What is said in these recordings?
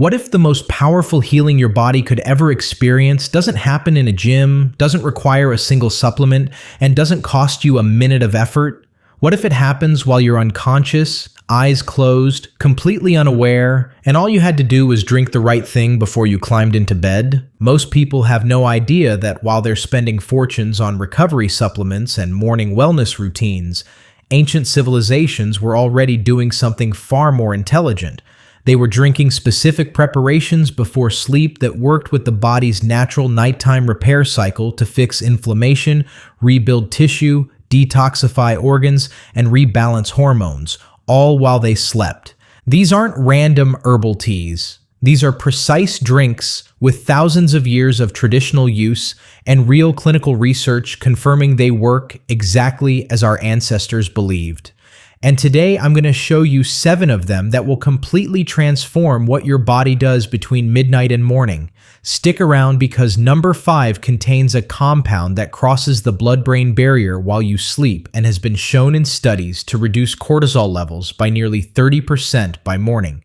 What if the most powerful healing your body could ever experience doesn't happen in a gym, doesn't require a single supplement, and doesn't cost you a minute of effort? What if it happens while you're unconscious, eyes closed, completely unaware, and all you had to do was drink the right thing before you climbed into bed? Most people have no idea that while they're spending fortunes on recovery supplements and morning wellness routines, ancient civilizations were already doing something far more intelligent. They were drinking specific preparations before sleep that worked with the body's natural nighttime repair cycle to fix inflammation, rebuild tissue, detoxify organs, and rebalance hormones, all while they slept. These aren't random herbal teas. These are precise drinks with thousands of years of traditional use and real clinical research confirming they work exactly as our ancestors believed. And today I'm going to show you 7 of them that will completely transform what your body does between midnight and morning. Stick around because number 5 contains a compound that crosses the blood-brain barrier while you sleep and has been shown in studies to reduce cortisol levels by nearly 30% by morning.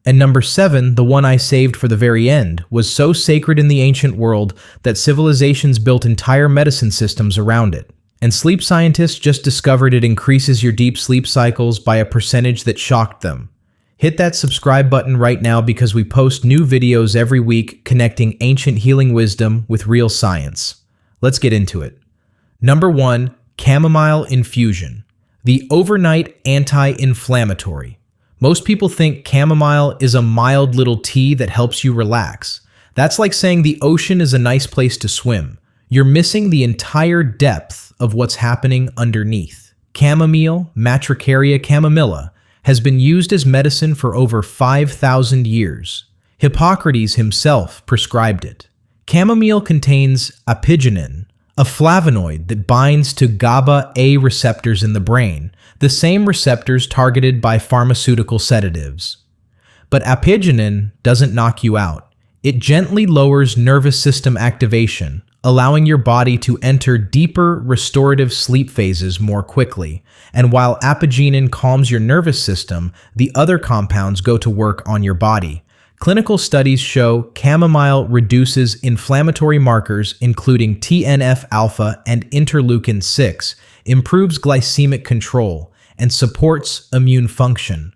And number 7, the one I saved for the very end, was so sacred in the ancient world that civilizations built entire medicine systems around it. And sleep scientists just discovered it increases your deep sleep cycles by a percentage that shocked them. Hit that subscribe button right now because we post new videos every week connecting ancient healing wisdom with real science. Let's get into it. Number 1, chamomile infusion, the overnight anti-inflammatory. Most people think chamomile is a mild little tea that helps you relax. That's like saying the ocean is a nice place to swim. You're missing the entire depth of what's happening underneath. Chamomile, Matricaria chamomilla, has been used as medicine for over 5,000 years. Hippocrates himself prescribed it. Chamomile contains apigenin, a flavonoid that binds to GABA-A receptors in the brain, the same receptors targeted by pharmaceutical sedatives. But apigenin doesn't knock you out. It gently lowers nervous system activation, allowing your body to enter deeper restorative sleep phases more quickly. And while apigenin calms your nervous system, the other compounds go to work on your body. Clinical studies show chamomile reduces inflammatory markers including TNF-alpha and interleukin-6, improves glycemic control, and supports immune function.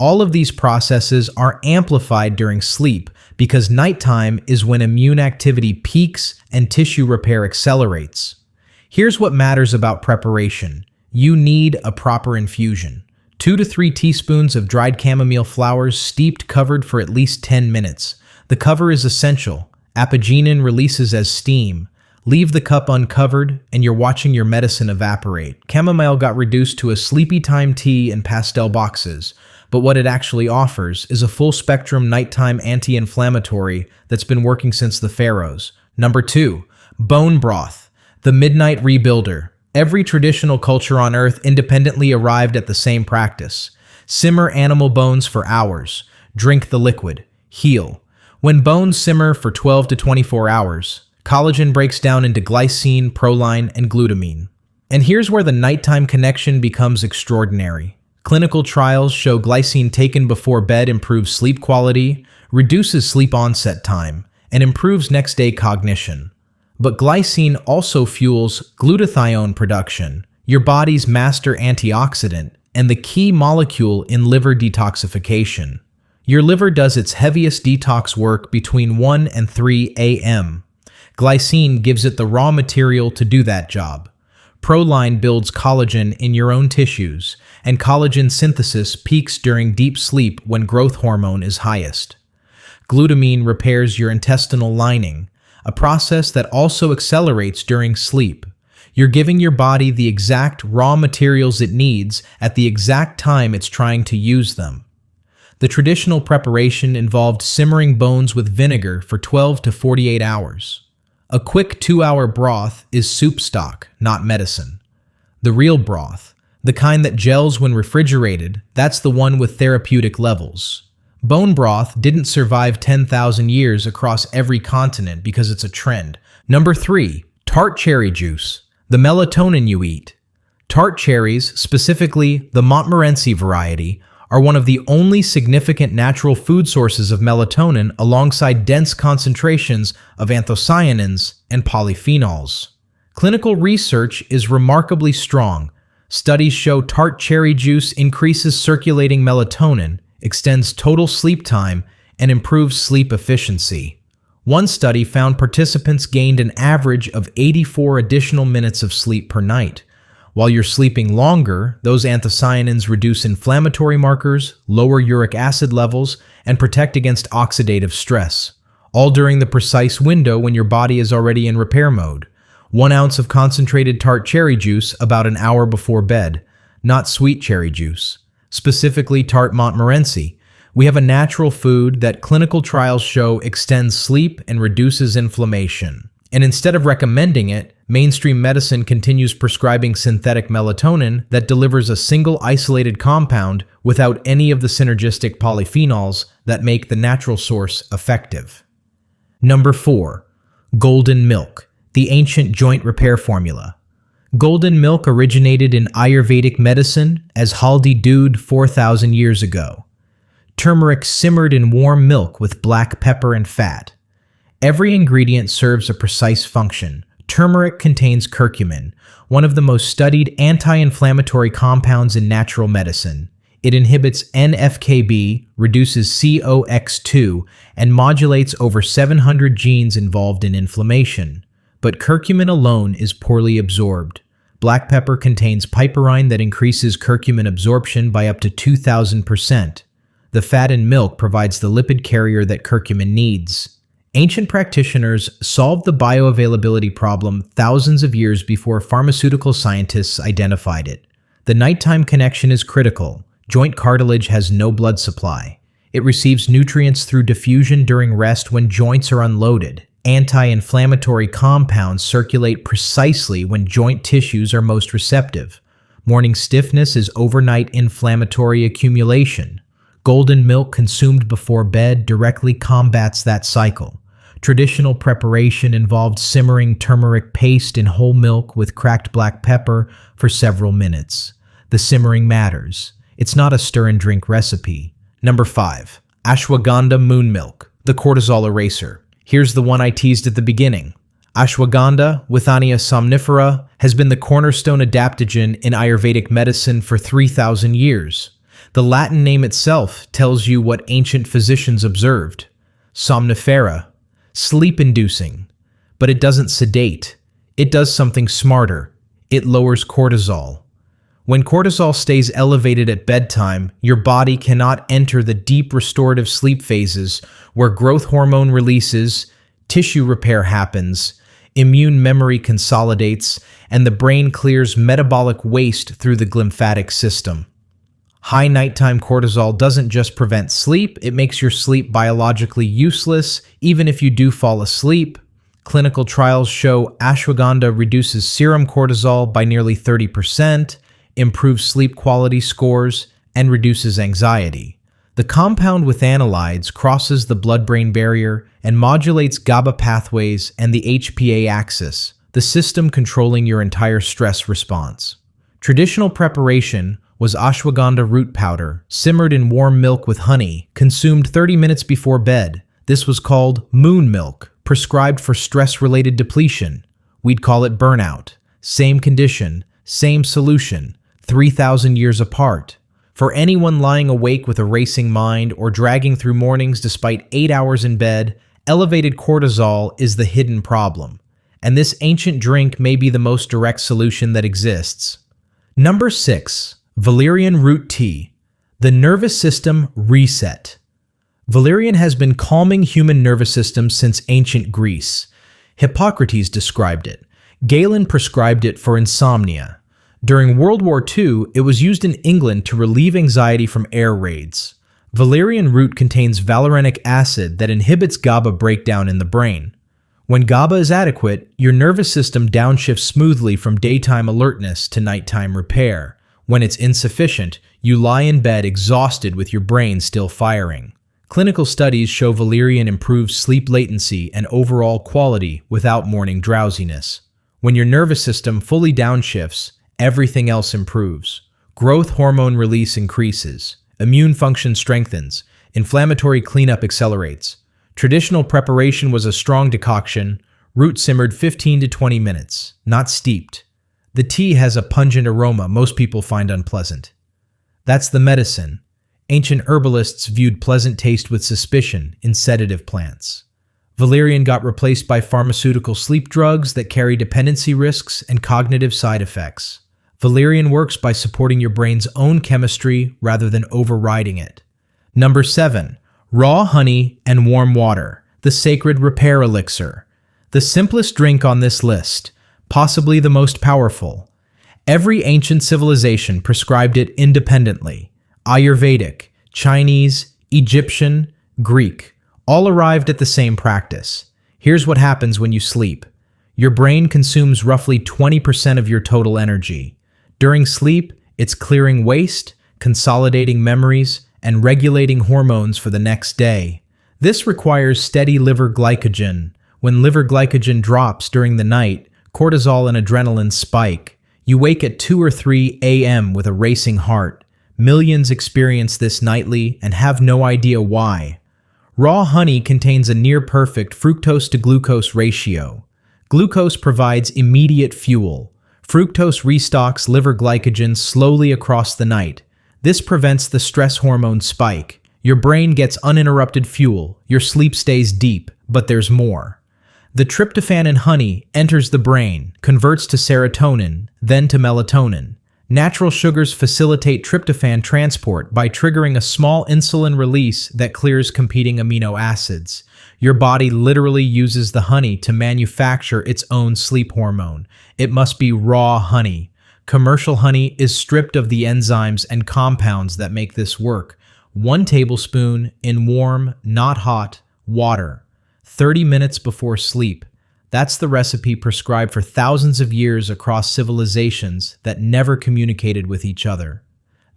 All of these processes are amplified during sleep because nighttime is when immune activity peaks and tissue repair accelerates. Here's what matters about preparation. You need a proper infusion. 2 to 3 teaspoons of dried chamomile flowers steeped covered for at least 10 minutes. The cover is essential. Apigenin releases as steam. Leave the cup uncovered and you're watching your medicine evaporate. Chamomile got reduced to a sleepy time tea in pastel boxes, but what it actually offers is a full-spectrum nighttime anti-inflammatory that's been working since the pharaohs. Number 2, bone broth, the midnight rebuilder. Every traditional culture on Earth independently arrived at the same practice. Simmer animal bones for hours. Drink the liquid. Heal. When bones simmer for 12 to 24 hours, collagen breaks down into glycine, proline, and glutamine. And here's where the nighttime connection becomes extraordinary. Clinical trials show glycine taken before bed improves sleep quality, reduces sleep onset time, and improves next-day cognition. But glycine also fuels glutathione production, your body's master antioxidant, and the key molecule in liver detoxification. Your liver does its heaviest detox work between 1 and 3 a.m. Glycine gives it the raw material to do that job. Proline builds collagen in your own tissues, and collagen synthesis peaks during deep sleep when growth hormone is highest. Glutamine repairs your intestinal lining, a process that also accelerates during sleep. You're giving your body the exact raw materials it needs at the exact time it's trying to use them. The traditional preparation involved simmering bones with vinegar for 12 to 48 hours. A quick 2-hour broth is soup stock, not medicine. The real broth, the kind that gels when refrigerated, that's the one with therapeutic levels. Bone broth didn't survive 10,000 years across every continent because it's a trend. Number 3, tart cherry juice, the melatonin you eat. Tart cherries, specifically the Montmorency variety, are one of the only significant natural food sources of melatonin alongside dense concentrations of anthocyanins and polyphenols. Clinical research is remarkably strong. Studies show tart cherry juice increases circulating melatonin, extends total sleep time, and improves sleep efficiency. One study found participants gained an average of 84 additional minutes of sleep per night. While you're sleeping longer, those anthocyanins reduce inflammatory markers, lower uric acid levels, and protect against oxidative stress, all during the precise window when your body is already in repair mode. 1 ounce of concentrated tart cherry juice about an hour before bed, not sweet cherry juice. Specifically tart Montmorency. We have a natural food that clinical trials show extends sleep and reduces inflammation. And instead of recommending it, mainstream medicine continues prescribing synthetic melatonin that delivers a single isolated compound without any of the synergistic polyphenols that make the natural source effective. Number 4. Golden milk, the ancient joint repair formula. Golden milk originated in Ayurvedic medicine as haldi doodh 4,000 years ago. Turmeric simmered in warm milk with black pepper and fat. Every ingredient serves a precise function. Turmeric contains curcumin, one of the most studied anti-inflammatory compounds in natural medicine. It inhibits NF-κB, reduces COX-2, and modulates over 700 genes involved in inflammation. But curcumin alone is poorly absorbed. Black pepper contains piperine that increases curcumin absorption by up to 2,000%. The fat in milk provides the lipid carrier that curcumin needs. Ancient practitioners solved the bioavailability problem thousands of years before pharmaceutical scientists identified it. The nighttime connection is critical. Joint cartilage has no blood supply. It receives nutrients through diffusion during rest when joints are unloaded. Anti-inflammatory compounds circulate precisely when joint tissues are most receptive. Morning stiffness is overnight inflammatory accumulation. Golden milk consumed before bed directly combats that cycle. Traditional preparation involved simmering turmeric paste in whole milk with cracked black pepper for several minutes. The simmering matters. It's not a stir-and-drink recipe. Number 5. Ashwagandha moon milk, the cortisol eraser. Here's the one I teased at the beginning. Ashwagandha, Withania somnifera, has been the cornerstone adaptogen in Ayurvedic medicine for 3,000 years. The Latin name itself tells you what ancient physicians observed. Somnifera, sleep-inducing. But it doesn't sedate. It does something smarter. It lowers cortisol. When cortisol stays elevated at bedtime, your body cannot enter the deep restorative sleep phases where growth hormone releases, tissue repair happens, immune memory consolidates, and the brain clears metabolic waste through the glymphatic system. High nighttime cortisol doesn't just prevent sleep, it makes your sleep biologically useless, even if you do fall asleep. Clinical trials show ashwagandha reduces serum cortisol by nearly 30%, improves sleep quality scores, and reduces anxiety. The compound with analydes crosses the blood-brain barrier and modulates GABA pathways and the HPA axis, the system controlling your entire stress response. Traditional preparation was ashwagandha root powder, simmered in warm milk with honey, consumed 30 minutes before bed. This was called moon milk, prescribed for stress-related depletion. We'd call it burnout. Same condition, same solution, 3,000 years apart. For anyone lying awake with a racing mind or dragging through mornings despite 8 hours in bed, elevated cortisol is the hidden problem. And this ancient drink may be the most direct solution that exists. Number 6. Valerian root tea, the nervous system reset. Valerian has been calming human nervous systems since ancient Greece. Hippocrates described it. Galen prescribed it for insomnia. During World War II, it was used in England to relieve anxiety from air raids. Valerian root contains valerianic acid that inhibits GABA breakdown in the brain. When GABA is adequate, your nervous system downshifts smoothly from daytime alertness to nighttime repair. When it's insufficient, you lie in bed exhausted with your brain still firing. Clinical studies show valerian improves sleep latency and overall quality without morning drowsiness. When your nervous system fully downshifts, everything else improves. Growth hormone release increases. Immune function strengthens. Inflammatory cleanup accelerates. Traditional preparation was a strong decoction, root simmered 15 to 20 minutes, not steeped. The tea has a pungent aroma most people find unpleasant. That's the medicine. Ancient herbalists viewed pleasant taste with suspicion in sedative plants. Valerian got replaced by pharmaceutical sleep drugs that carry dependency risks and cognitive side effects. Valerian works by supporting your brain's own chemistry rather than overriding it. Number 7. Raw honey and warm water, the sacred repair elixir. The simplest drink on this list, possibly the most powerful. Every ancient civilization prescribed it independently. Ayurvedic, Chinese, Egyptian, Greek, all arrived at the same practice. Here's what happens when you sleep. Your brain consumes roughly 20% of your total energy. During sleep, it's clearing waste, consolidating memories, and regulating hormones for the next day. This requires steady liver glycogen. When liver glycogen drops during the night, cortisol and adrenaline spike. You wake at 2 or 3 a.m. with a racing heart. Millions experience this nightly and have no idea why. Raw honey contains a near-perfect fructose to glucose ratio. Glucose provides immediate fuel. Fructose restocks liver glycogen slowly across the night. This prevents the stress hormone spike. Your brain gets uninterrupted fuel. Your sleep stays deep, but there's more. The tryptophan in honey enters the brain, converts to serotonin, then to melatonin. Natural sugars facilitate tryptophan transport by triggering a small insulin release that clears competing amino acids. Your body literally uses the honey to manufacture its own sleep hormone. It must be raw honey. Commercial honey is stripped of the enzymes and compounds that make this work. 1 tablespoon in warm, not hot, water, 30 minutes before sleep. That's the recipe prescribed for thousands of years across civilizations that never communicated with each other.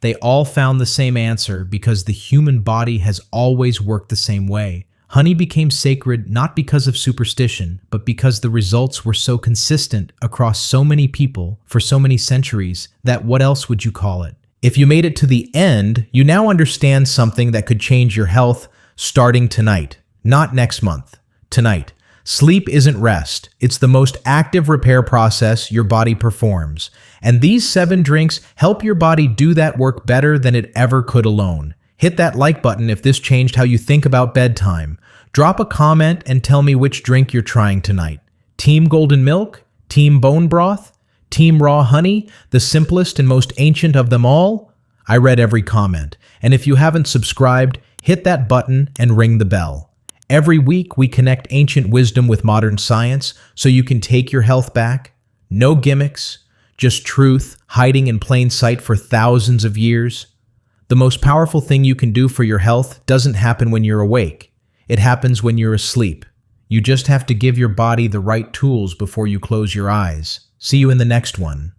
They all found the same answer because the human body has always worked the same way. Honey became sacred not because of superstition, but because the results were so consistent across so many people for so many centuries that what else would you call it? If you made it to the end, you now understand something that could change your health starting tonight, not next month, tonight. Sleep isn't rest. It's the most active repair process your body performs. And these 7 drinks help your body do that work better than it ever could alone. Hit that like button if this changed how you think about bedtime. Drop a comment and tell me which drink you're trying tonight. Team Golden Milk? Team Bone Broth? Team Raw Honey? The simplest and most ancient of them all? I read every comment. And if you haven't subscribed, hit that button and ring the bell. Every week, we connect ancient wisdom with modern science so you can take your health back. No gimmicks, just truth hiding in plain sight for thousands of years. The most powerful thing you can do for your health doesn't happen when you're awake. It happens when you're asleep. You just have to give your body the right tools before you close your eyes. See you in the next one.